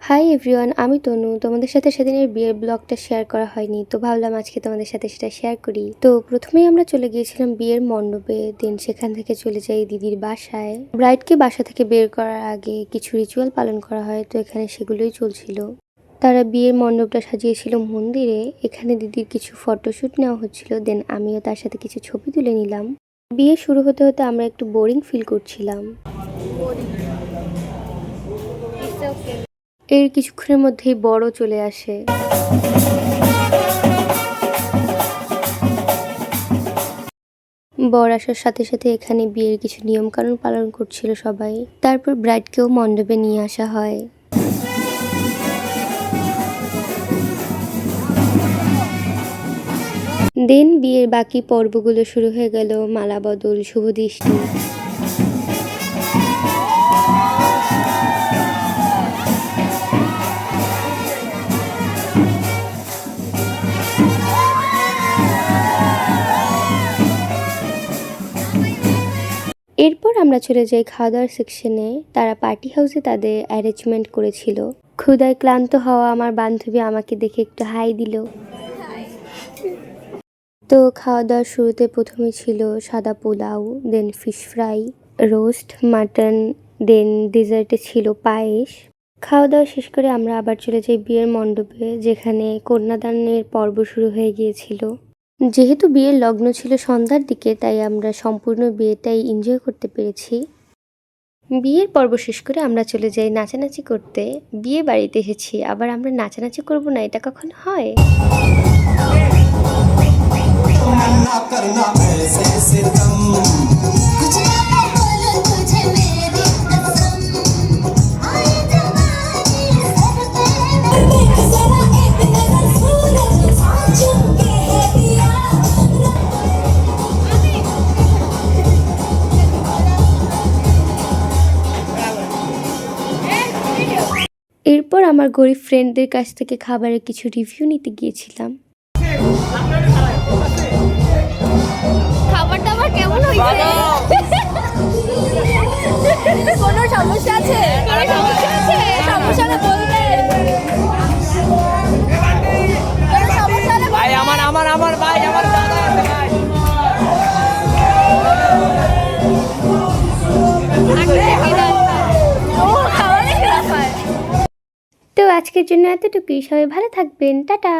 Hi everyone, আমি তনু। তোমাদের সাথে সেদিনের বিয়ের ব্লগটা শেয়ার করা হয়নি, তো ভাবলাম আজকে তোমাদের সাথে সেটা শেয়ার করি। তো প্রথমেই আমরা চলে গিয়েছিলাম বিয়ের মণ্ডপে, দেন সেখান থেকে চলে যাই দিদির বাসায়। ব্রাইডকে বাসা থেকে বের করার আগে কিছু রিচুয়াল পালন করা হয়, তো এখানে সেগুলোই চলছিল। তারা বিয়ের মণ্ডপটা সাজিয়েছিল মন্দিরে। এখানে দিদির কিছু ফটোশ্যুট নেওয়া হচ্ছিল, দেন আমিও তার সাথে কিছু ছবি তুলে নিলাম। বিয়ে শুরু হতে হতে আমরা একটু বোরিং ফিল করছিলাম। এর কিছুক্ষণের মধ্যেই বড় চলে আসে। বর আসার সাথে সাথে এখানে বিয়ের কিছু নিয়ম কানুন পালন করছিল সবাই। তারপর ব্রাইডকেও মণ্ডপে নিয়ে আসা হয়। দেন বিয়ের বাকি পর্বগুলো শুরু হয়ে গেল, মালা বদল, শুভ দৃষ্টি। এরপর আমরা চলে যাই খাওয়া দাওয়ার সেকশনে। তারা পার্টি হাউসে তাদের অ্যারেঞ্জমেন্ট করেছিল। ক্ষুধায় ক্লান্ত হওয়া আমার বান্ধবী আমাকে দেখে একটু হাই দিল। তো খাওয়া দাওয়ার শুরুতে প্রথমে ছিল সাদা পোলাও, দেন ফিশ ফ্রাই, রোস্ট, মাটন, দেন ডেজার্টে ছিল পায়েস। খাওয়া দাওয়া শেষ করে আমরা আবার চলে যাই বিয়ের মণ্ডপে, যেখানে কন্যাদানের পর্ব শুরু হয়ে গিয়েছিল। যেহেতু বিয়ের লগ্ন ছিল সন্ধ্যার দিকে, তাই আমরা সম্পূর্ণ বিয়েটাই এনজয় করতে পেরেছি। বিয়ের পর্ব শেষ করে আমরা চলে যাই নাচানাচি করতে। বিয়ে বাড়িতে এসেছি, আবার আমরা নাচানাচি করব না, এটা কখন হয়? এরপর আমার গরিব ফ্রেন্ডদের কাছ থেকে খাবারের কিছু রিভিউ নিতে গিয়েছিলাম। খাবার দাবার কেমন হয়েছে? কোনো সমস্যা আছে? কোনো সমস্যা আছে? সমস্যা না বলবেন। কোনো সমস্যা হলে ভাই আমার ভাই আমার দাদা আছে ভাই। ও খাওয়ালে খারাপ হয়। তো আজকের জন্য এতটুকুই। সবাই ভালো থাকবেন, টাটা।